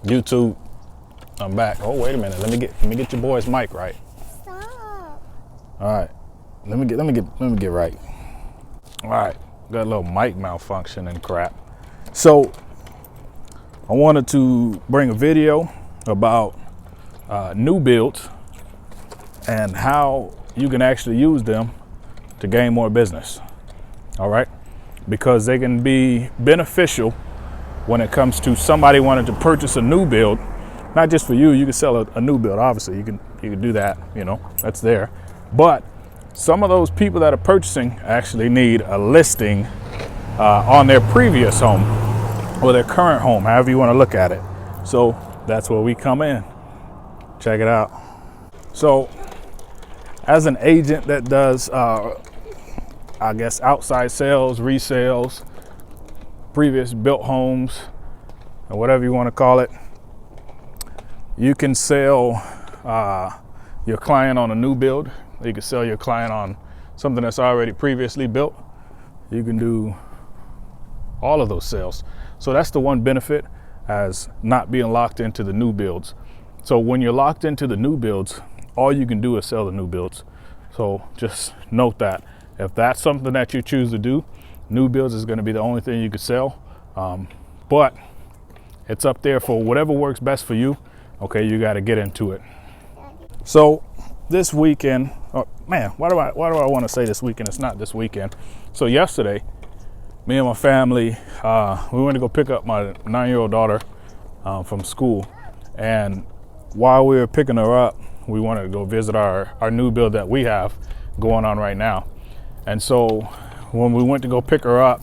YouTube, I'm back. Oh, wait a minute. Let me get your boy's mic right. Stop. All right. Let me get right. All right. Got a little mic malfunction and crap. So I wanted to bring a video about new builds and how you can actually use them to gain more business. All right. Because they can be beneficial when it comes to somebody wanting to purchase a new build. Not just for you, you can sell a new build, obviously, you can do that, that's there. But some of those people that are purchasing actually need a listing on their previous home or their current home, however you want to look at it. So that's where we come in. Check it out. So as an agent that does, I guess, outside sales, resales, previous built homes, or whatever you want to call it, you can sell your client on a new build. You can sell your client on something that's already previously built. You can do all of those sales. So that's the one benefit as not being locked into the new builds. So when you're locked into the new builds, all you can do is sell the new builds. So just note that if that's something that you choose to do, new builds is going to be the only thing you could sell. But it's up there for whatever works best for you. Okay, you got to get into it. So this weekend, oh man, why do I want to say this weekend? It's not this weekend. So yesterday, me and my family, we went to go pick up my 9-year-old daughter from school. And while we were picking her up, we wanted to go visit our new build that we have going on right now. And so when we went to go pick her up,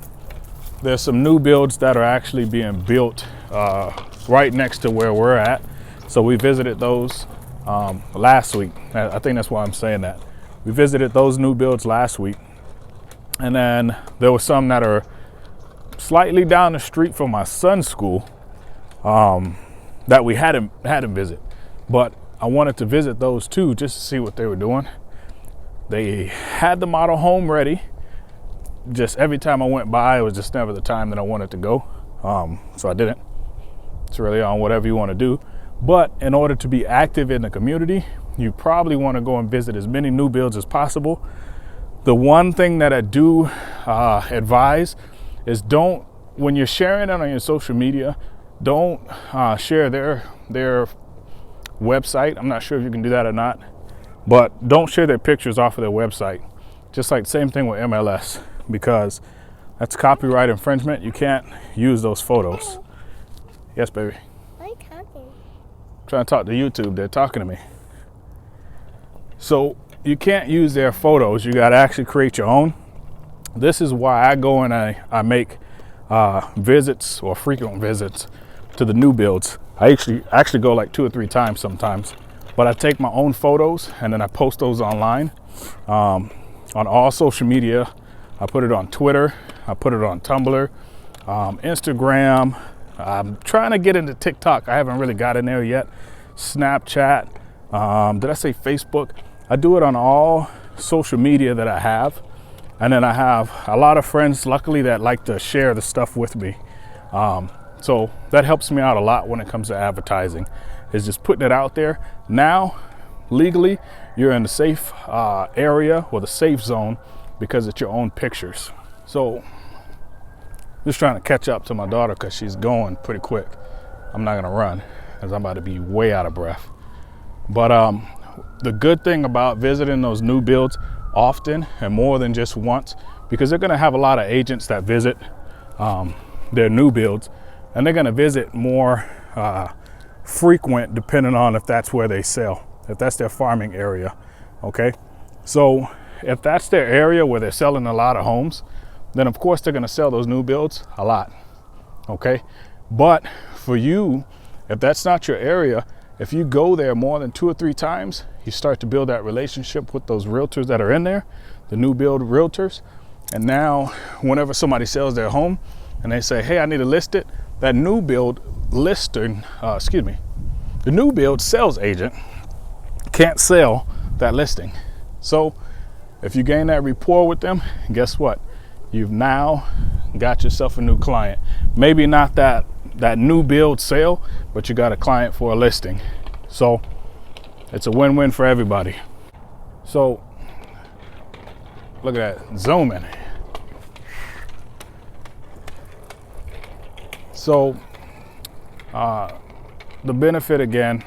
there's some new builds that are actually being built right next to where we're at. So we visited those last week. I think that's why I'm saying that. We visited those new builds last week. And then there were some that are slightly down the street from my son's school that we hadn't visit. But I wanted to visit those too, just to see what they were doing. They had the model home ready. Just every time I went by, it was just never the time that I wanted to go. So I didn't. It's really on whatever you want to do. But in order to be active in the community, you probably want to go and visit as many new builds as possible. The one thing that I do advise is when you're sharing it on your social media, don't share their website. I'm not sure if you can do that or not, but don't share their pictures off of their website. Just like same thing with MLS, because that's copyright infringement. You can't use those photos. Yes, baby. Why are you talking? Trying to talk to YouTube. They're talking to me. So you can't use their photos. You got to actually create your own. This is why I go and I make visits or frequent visits to the new builds. I actually go like 2 or 3 times sometimes. But I take my own photos and then I post those online on all social media. I put it on Twitter. I put it on Tumblr, Instagram. I'm trying to get into TikTok. I haven't really got in there yet. Snapchat. Did I say Facebook? I do it on all social media that I have. And then I have a lot of friends, luckily, that like to share the stuff with me. So that helps me out a lot when it comes to advertising, is just putting it out there. Now, legally, you're in the safe area or the safe zone because it's your own pictures. So just trying to catch up to my daughter because she's going pretty quick. I'm not gonna run because I'm about to be way out of breath. But the good thing about visiting those new builds often and more than just once, because they're gonna have a lot of agents that visit their new builds, and they're gonna visit more frequent depending on if that's where they sell, if that's their farming area. Okay, so if that's their area where they're selling a lot of homes, then of course they're going to sell those new builds a lot. Okay, but for you, if that's not your area, if you go there more than 2 or 3 times, you start to build that relationship with those realtors that are in there, the new build realtors. And now whenever somebody sells their home and they say, hey, I need to list it, that new build listing, the new build sales agent can't sell that listing. So if you gain that rapport with them, guess what? You've now got yourself a new client. Maybe not that that new build sale, but you got a client for a listing. So it's a win-win for everybody. So look at that, zooming. So the benefit, again,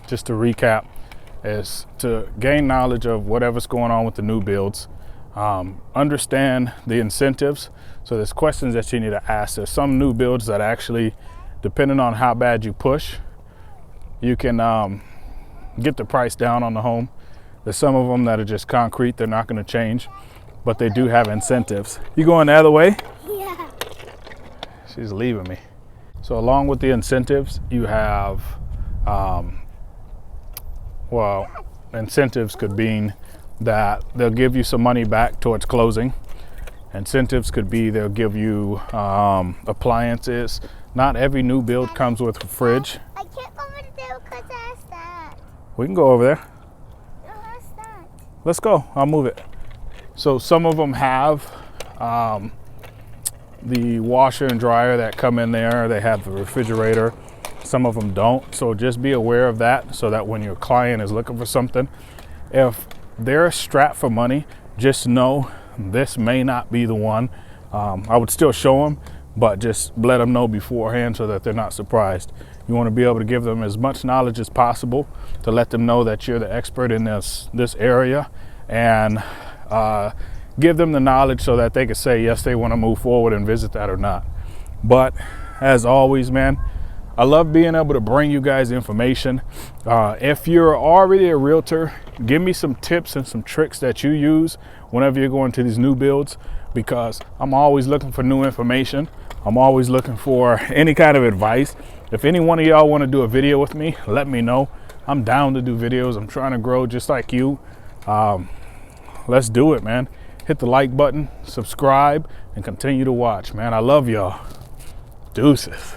just to recap, is to gain knowledge of whatever's going on with the new builds. Understand the incentives. So there's questions that you need to ask. There's some new builds that actually, depending on how bad you push, you can get the price down on the home. There's some of them that are just concrete. They're not going to change, but they do have incentives. You going the other way? Yeah. She's leaving me. So along with the incentives, you have, well, incentives could mean that they'll give you some money back towards closing. Incentives could be they'll give you appliances. Not every new build comes with a fridge. I can't go over there because that's that. We can go over there. No, that's that. Let's go. I'll move it. So some of them have the washer and dryer that come in there. They have the refrigerator. Some of them don't. So just be aware of that, so that when your client is looking for something, if they're strapped for money, just know this may not be the one. I would still show them, but just let them know beforehand so that they're not surprised. You want to be able to give them as much knowledge as possible to let them know that you're the expert in this area, and give them the knowledge so that they can say yes, they want to move forward and visit that or not. But as always, man, I love being able to bring you guys information. If you're already a realtor, give me some tips and some tricks that you use whenever you're going to these new builds, because I'm always looking for new information. I'm always looking for any kind of advice. If any one of y'all want to do a video with me, let me know. I'm down to do videos. I'm trying to grow just like you. Let's do it, man. Hit the like button, subscribe, and continue to watch, man. I love y'all. Deuces.